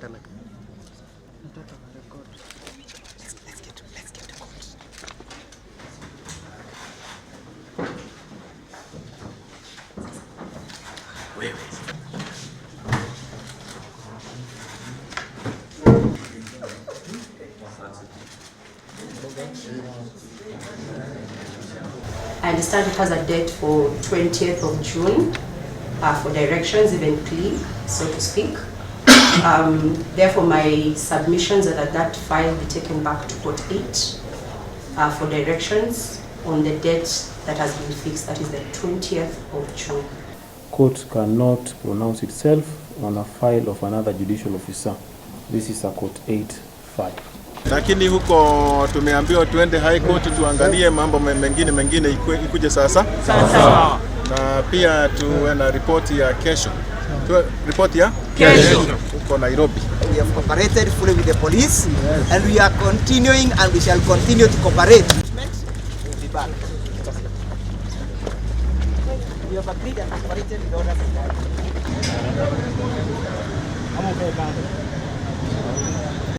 pandemic. Let's get to court. Wewe. I understand it has a date for 20th of June for directions, even plea, so to speak. Therefore, my submissions are that file be taken back to court 8 for directions on the date that has been fixed, that is the 20th of June. Court cannot pronounce itself on a file of another judicial officer. This is a court 8-5. Lakini huko tumeambiwa tuende high court tuangalie mambo mengine ikuje sasa. Na pia tuwe na report ya kesho. Report ya kesho huko Nairobi. We have cooperated fully with the police and we are continuing and we shall continue to cooperate. We'll be back. We have agreed and cooperated with others.